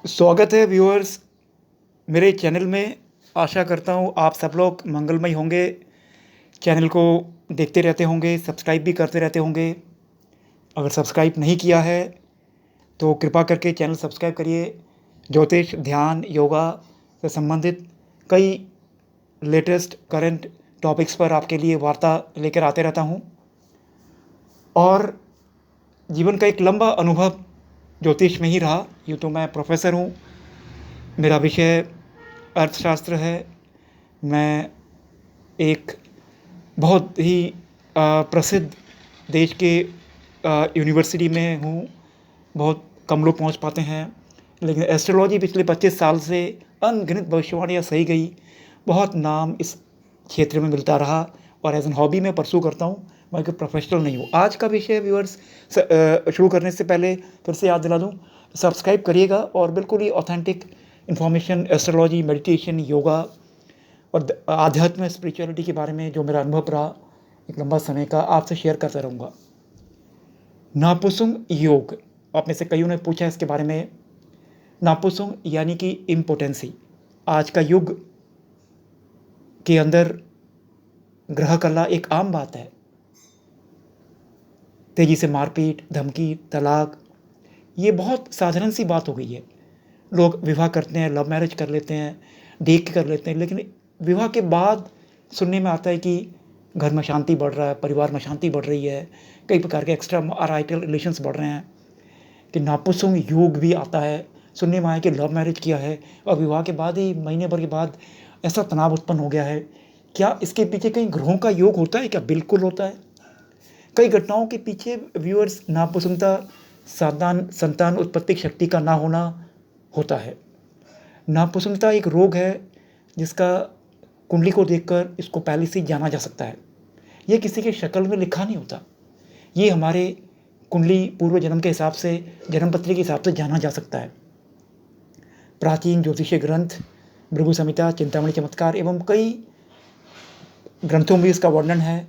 स्वागत है व्यूअर्स मेरे चैनल में। आशा करता हूँ आप सब लोग मंगलमय होंगे, चैनल को देखते रहते होंगे, सब्सक्राइब भी करते रहते होंगे। अगर सब्सक्राइब नहीं किया है तो कृपा करके चैनल सब्सक्राइब करिए। ज्योतिष, ध्यान, योगा से संबंधित कई लेटेस्ट करंट टॉपिक्स पर आपके लिए वार्ता लेकर आते रहता हूँ। और जीवन का एक लंबा अनुभव ज्योतिष में ही रहा। यूँ तो मैं प्रोफेसर हूँ, मेरा विषय अर्थशास्त्र है। मैं एक बहुत ही प्रसिद्ध देश के यूनिवर्सिटी में हूँ। बहुत कम लोग पहुँच पाते हैं, लेकिन एस्ट्रोलॉजी पिछले 25 साल से अनगिनत भविष्यवाणियाँ सही गई। बहुत नाम इस क्षेत्र में मिलता रहा और एज एन हॉबी मैं परसू करता हूँ, मैं कोई प्रोफेशनल नहीं हूँ। आज का विषय व्यूअर्स शुरू करने से पहले फिर से याद दिला दूँ, सब्सक्राइब करिएगा और बिल्कुल ही authentic information astrology, meditation, yoga और आध्यात्म, स्पिरिचुअलिटी के बारे में जो मेरा अनुभव रहा एक लंबा समय का, आपसे शेयर करता रहूँगा। नापुंसक योग, आप में से कईयों ने पूछा इसके बारे में। नापुंसक यानी कि इम्पोटेंसी। आज का युग के अंदर ग्रह कला एक आम बात है। तेजी से मारपीट, धमकी, तलाक, ये बहुत साधारण सी बात हो गई है। लोग विवाह करते हैं, लव मैरिज कर लेते हैं, देख के कर लेते हैं, लेकिन विवाह के बाद सुनने में आता है कि घर में शांति बढ़ रहा है, परिवार में शांति बढ़ रही है, कई प्रकार के एक्स्ट्रा मैरिटल रिलेशंस बढ़ रहे हैं। कि नापुंसक योग भी आता है, सुनने में आया कि लव मैरिज किया है और विवाह के बाद ही महीने भर के बाद ऐसा तनाव उत्पन्न हो गया है। क्या इसके पीछे कहीं ग्रहों का योग होता है? क्या बिल्कुल होता है। कई घटनाओं के पीछे व्यूअर्स नापुंसकता संतान उत्पत्ति शक्ति का ना होना होता है। नापुंसकता एक रोग है जिसका कुंडली को देखकर इसको पहले से जाना जा सकता है। ये किसी के शक्ल में लिखा नहीं होता, ये हमारे कुंडली पूर्व जन्म के हिसाब से, जन्म पत्री के हिसाब से जाना जा सकता है। प्राचीन ज्योतिषीय ग्रंथ भृगु संहिता, चिंतामणि चमत्कार एवं कई ग्रंथों में इसका वर्णन है।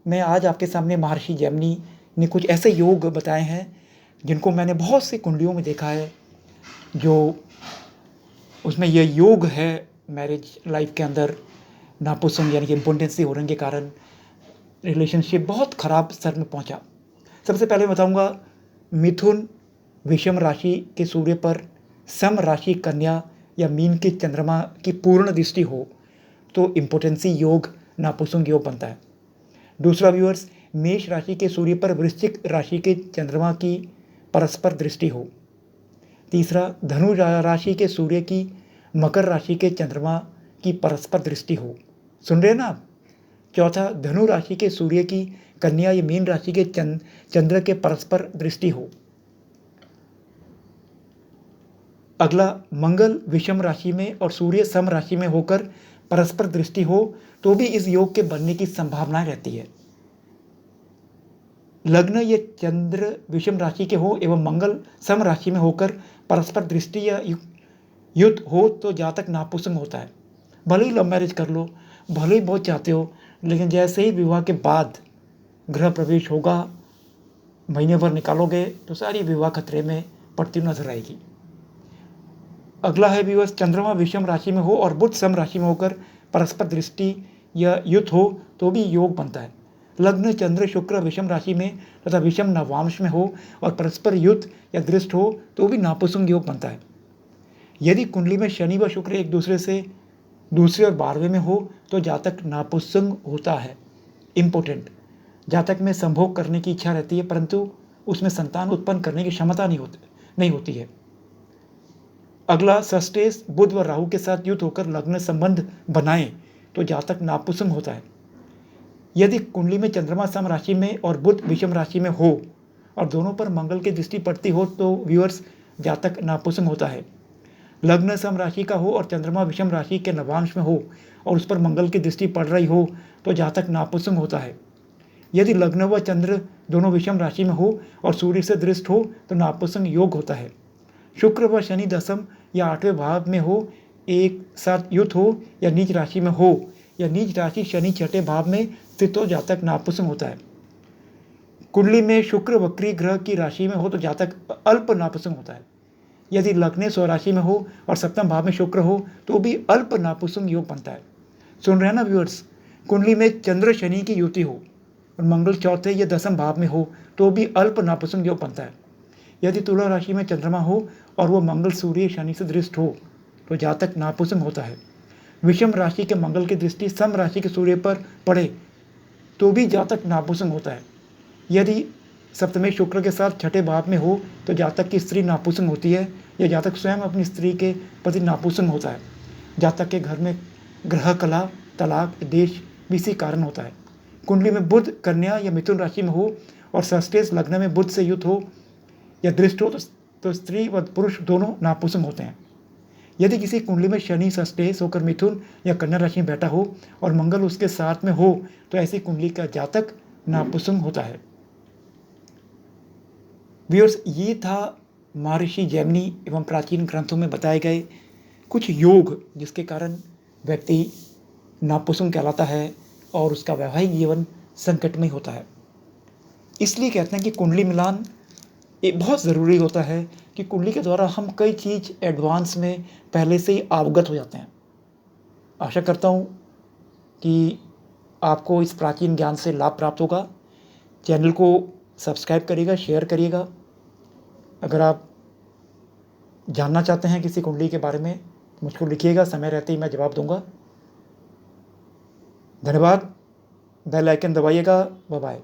मैं आज आपके सामने महर्षि जैमिनी ने कुछ ऐसे योग बताए हैं जिनको मैंने बहुत सी कुंडलियों में देखा है, जो उसमें यह योग है मैरिज लाइफ के अंदर नापुंसक यानी कि इम्पोटेंसी होने के कारण रिलेशनशिप बहुत ख़राब स्तर में पहुंचा। सबसे पहले बताऊंगा, मिथुन विषम राशि के सूर्य पर सम राशि कन्या या मीन के चंद्रमा की पूर्ण दृष्टि हो तो इम्पोटेंसी योग, नापुंसक योग बनता है। दूसरा व्यूअर्स, मेष राशि के सूर्य पर वृश्चिक राशि के चंद्रमा की परस्पर दृष्टि हो। तीसरा, धनु राशि के सूर्य की मकर राशि के चंद्रमा की परस्पर दृष्टि हो। सुन रहे हैं ना आप? चौथा, धनु राशि के सूर्य की कन्या या मीन राशि के चंद्र के परस्पर दृष्टि हो। अगला, मंगल विषम राशि में और सूर्य सम राशि में होकर परस्पर दृष्टि हो तो भी इस योग के बनने की संभावना रहती है। लग्न या चंद्र विषम राशि के हो एवं मंगल सम राशि में होकर परस्पर दृष्टि या युद्ध हो तो जातक नापुंसक होता है। भले ही लव मैरिज कर लो, भले ही बहुत चाहते हो, लेकिन जैसे ही विवाह के बाद गृह प्रवेश होगा, महीने भर निकालोगे तो सारी विवाह खतरे में पड़ती नजर आएगी। अगला है विवाह, चंद्रमा विषम राशि में हो और बुध सम राशि में होकर परस्पर दृष्टि या युद्ध हो तो भी योग बनता है। लग्न चंद्र शुक्र विषम राशि में तथा विषम नवांश में हो और परस्पर युद्ध या दृष्ट हो तो भी नापुंसक योग बनता है। यदि कुंडली में शनि व शुक्र एक दूसरे से दूसरे और 12वें में हो तो जातक नापुंसक होता है, इम्पोर्टेंट। जातक में संभोग करने की इच्छा रहती है परंतु उसमें संतान उत्पन्न करने की क्षमता नहीं होती है। अगला, षष्ठेश बुध व राहु के साथ युद्ध होकर लग्न संबंध बनाए तो जातक नापुंसक होता है। यदि कुंडली में चंद्रमा सम राशि में और बुध विषम राशि में हो और दोनों पर मंगल की दृष्टि पड़ती हो तो व्यूअर्स जातक नापुंसक होता है। लग्न सम राशि का हो और चंद्रमा विषम राशि के नवांश में हो और उस पर मंगल की दृष्टि पड़ रही हो तो जातक नापुंसक होता है। यदि लग्न व चंद्र दोनों विषम राशि में हो और सूर्य से दृष्ट हो तो नापुंसक योग होता है। शुक्र व शनि दसम या 8वें भाव में हो, एक साथ युद्ध हो या नीच राशि में हो या नीच राशि शनि 6ठे भाव में स्थित हो, जातक नापुंसक होता है। कुंडली में शुक्र वक्री ग्रह की राशि में हो तो जातक अल्प नापुंसक होता है। यदि लग्न स्वराशि में हो और सप्तम भाव में शुक्र हो तो भी अल्प नापुंसक योग बनता है। सुन रहे हैं ना व्यूअर्स, कुंडली में चंद्र शनि की युति हो और मंगल चौथे या दसम भाव में हो तो भी अल्प नापुंसक योग बनता है। यदि तुला राशि में चंद्रमा हो और वो मंगल सूर्य शनि से दृष्ट हो तो जातक नापुंसक होता है। विषम राशि के मंगल की दृष्टि सम राशि के सूर्य पर पड़े तो भी जातक नापुंसक होता है। यदि सप्तमे शुक्र के साथ छठे भाव में हो तो जातक की स्त्री नापुंसक होती है या जातक स्वयं अपनी स्त्री के प्रति नापुंसक होता है। जातक के घर में ग्रह कला, तलाक, देश भी इसी कारण होता है। कुंडली में बुध कन्या या मिथुन राशि में हो और षष्ठेश लग्न में बुध से युक्त हो या दृष्ट हो तो स्त्री व पुरुष दोनों नापुंसक होते हैं। यदि किसी कुंडली में शनि षष्ठेश होकर मिथुन या कन्या राशि में बैठा हो और मंगल उसके साथ में हो तो ऐसी कुंडली का जातक नापुंसक होता है। व्यूअर्स, ये था महर्षि जैमिनी एवं प्राचीन ग्रंथों में बताए गए कुछ योग जिसके कारण व्यक्ति नापुंसक कहलाता है और उसका वैवाहिक जीवन संकटमय होता है। इसलिए कहते हैं कि कुंडली मिलान ये बहुत ज़रूरी होता है कि कुंडली के द्वारा हम कई चीज़ एडवांस में पहले से ही अवगत हो जाते हैं। आशा करता हूँ कि आपको इस प्राचीन ज्ञान से लाभ प्राप्त होगा। चैनल को सब्सक्राइब करिएगा, शेयर करिएगा। अगर आप जानना चाहते हैं किसी कुंडली के बारे में मुझको लिखिएगा, समय रहते ही मैं जवाब दूंगा। धन्यवाद। बेल आइकन दबाइएगा। Bye bye.